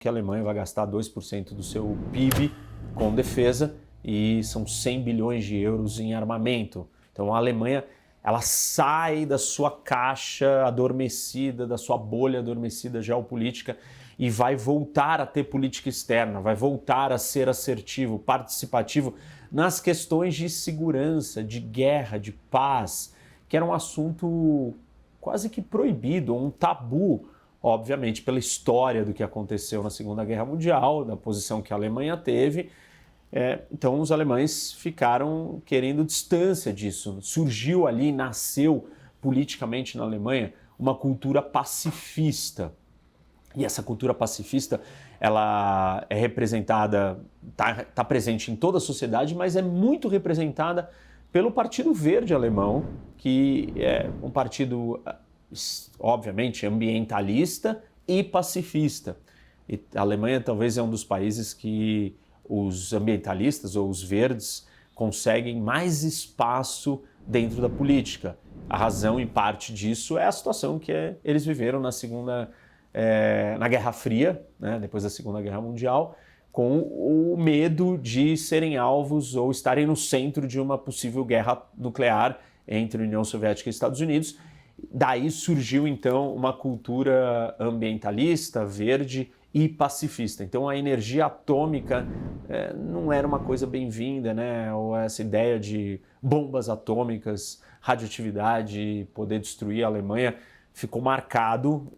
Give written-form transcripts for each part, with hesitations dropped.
que a Alemanha vai gastar 2% do seu PIB com defesa e são 100 bilhões de euros em armamento. Então a Alemanha, ela sai da sua caixa adormecida, da sua bolha adormecida geopolítica e vai voltar a ter política externa, vai voltar a ser assertivo, participativo nas questões de segurança, de guerra, de paz, que era um assunto quase que proibido, um tabu, obviamente pela história do que aconteceu na Segunda Guerra Mundial, da posição que a Alemanha teve. Então os alemães ficaram querendo distância disso. Surgiu ali, nasceu politicamente na Alemanha uma cultura pacifista. E essa cultura pacifista, ela é representada, está presente em toda a sociedade, mas é muito representada pelo Partido Verde alemão, que é um partido, obviamente, ambientalista e pacifista. E a Alemanha talvez é um dos países que os ambientalistas ou os verdes conseguem mais espaço dentro da política. A razão, em parte disso, é a situação que eles viveram na Guerra Fria, né, depois da Segunda Guerra Mundial, com o medo de serem alvos ou estarem no centro de uma possível guerra nuclear entre a União Soviética e Estados Unidos. Daí surgiu, então, uma cultura ambientalista, verde e pacifista. Então a energia atômica não era uma coisa bem-vinda, né? Ou essa ideia de bombas atômicas, radioatividade, poder destruir a Alemanha, ficou marcado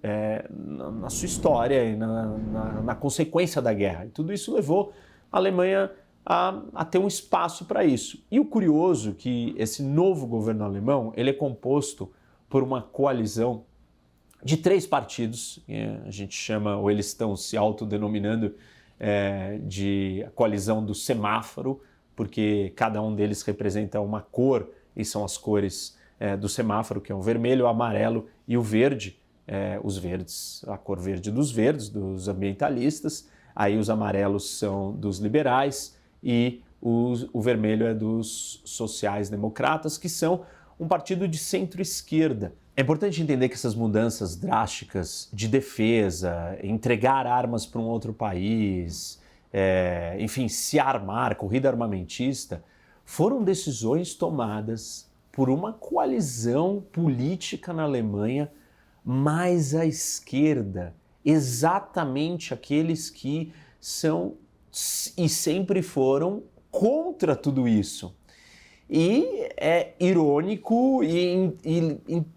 na sua história e na consequência da guerra. E tudo isso levou a Alemanha a ter um espaço para isso. E o curioso é que esse novo governo alemão, ele é composto por uma coalizão de 3 partidos, a gente chama, ou eles estão se autodenominando de a coalizão do semáforo, porque cada um deles representa uma cor, e são as cores do semáforo, que é o vermelho, o amarelo e o verde. Os verdes, a cor verde dos verdes, dos ambientalistas, aí os amarelos são dos liberais e o vermelho é dos sociais-democratas, que são um partido de centro-esquerda. É importante entender que essas mudanças drásticas de defesa, entregar armas para um outro país, enfim, se armar, corrida armamentista, foram decisões tomadas por uma coalizão política na Alemanha mais à esquerda, exatamente aqueles que são e sempre foram contra tudo isso. E é irônico e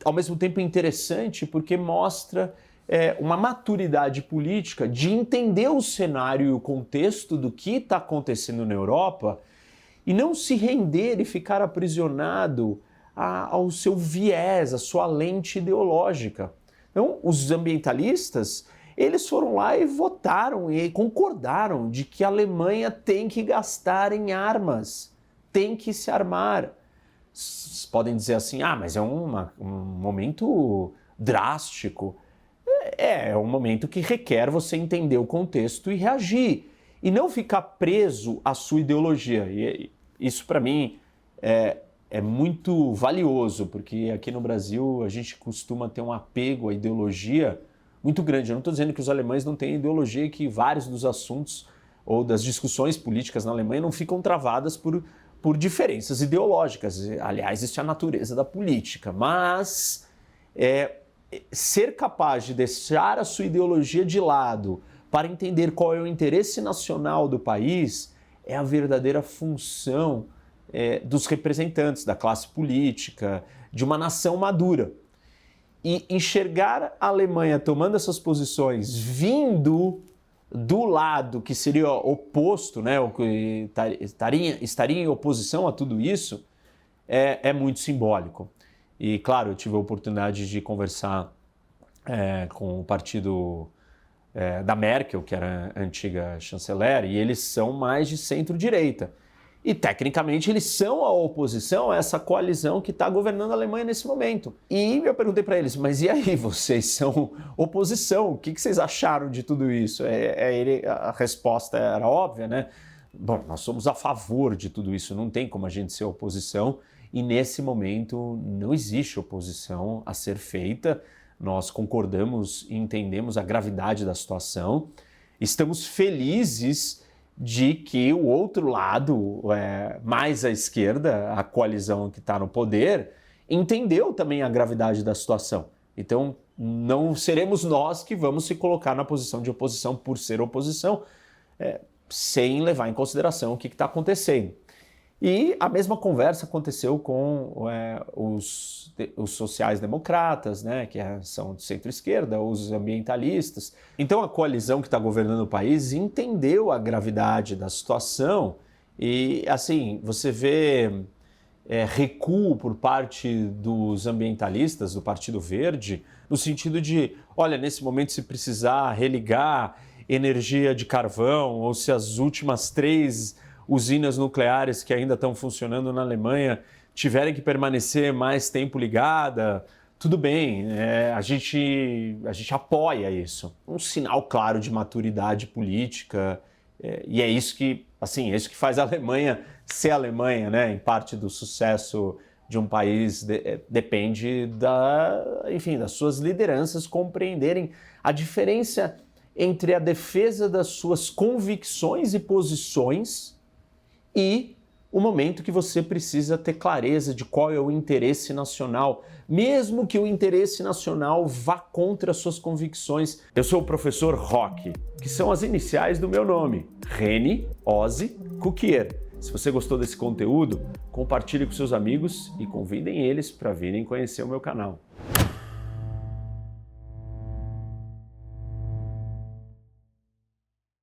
ao mesmo tempo interessante, porque mostra uma maturidade política de entender o cenário e o contexto do que está acontecendo na Europa e não se render e ficar aprisionado ao seu viés, à sua lente ideológica. Então, os ambientalistas, eles foram lá e votaram e concordaram de que a Alemanha tem que gastar em armas, tem que se armar. Vocês podem dizer assim, mas é um momento drástico. É um momento que requer você entender o contexto e reagir, e não ficar preso à sua ideologia. E isso, para mim, é muito valioso, porque aqui no Brasil a gente costuma ter um apego à ideologia muito grande. Eu não estou dizendo que os alemães não têm ideologia e que vários dos assuntos ou das discussões políticas na Alemanha não ficam travadas por diferenças ideológicas. Aliás, isso é a natureza da política. Mas ser capaz de deixar a sua ideologia de lado para entender qual é o interesse nacional do país é a verdadeira função dos representantes da classe política, de uma nação madura. E enxergar a Alemanha tomando essas posições vindo do lado que seria oposto, né, ou que estaria em oposição a tudo isso, é muito simbólico. E, claro, eu tive a oportunidade de conversar com o partido da Merkel, que era a antiga chanceler, e eles são mais de centro-direita. E, tecnicamente, eles são a oposição a essa coalizão que está governando a Alemanha nesse momento. E eu perguntei para eles, mas e aí, vocês são oposição? O que vocês acharam de tudo isso? A resposta era óbvia, né? Bom, nós somos a favor de tudo isso, não tem como a gente ser oposição. E, nesse momento, não existe oposição a ser feita. Nós concordamos e entendemos a gravidade da situação. estamos felizes de que o outro lado, mais à esquerda, a coalizão que está no poder, entendeu também a gravidade da situação. Então, não seremos nós que vamos se colocar na posição de oposição por ser oposição, sem levar em consideração o que está acontecendo. E a mesma conversa aconteceu com os sociais-democratas, né, que são de centro-esquerda, os ambientalistas. Então a coalizão que está governando o país entendeu a gravidade da situação e, assim, você vê recuo por parte dos ambientalistas, do Partido Verde, no sentido de, olha, nesse momento se precisar religar energia de carvão ou se as últimas 3 usinas nucleares que ainda estão funcionando na Alemanha tiverem que permanecer mais tempo ligada, tudo bem, a gente apoia isso. Um sinal claro de maturidade política, e é isso que, assim, é isso que faz a Alemanha ser Alemanha, né? Em parte do sucesso de um país depende das suas lideranças compreenderem a diferença entre a defesa das suas convicções e posições e o momento que você precisa ter clareza de qual é o interesse nacional, mesmo que o interesse nacional vá contra as suas convicções. Eu sou o professor Roque, que são as iniciais do meu nome, Reni Ozzy Cukier. Se você gostou desse conteúdo, compartilhe com seus amigos e convidem eles para virem conhecer o meu canal.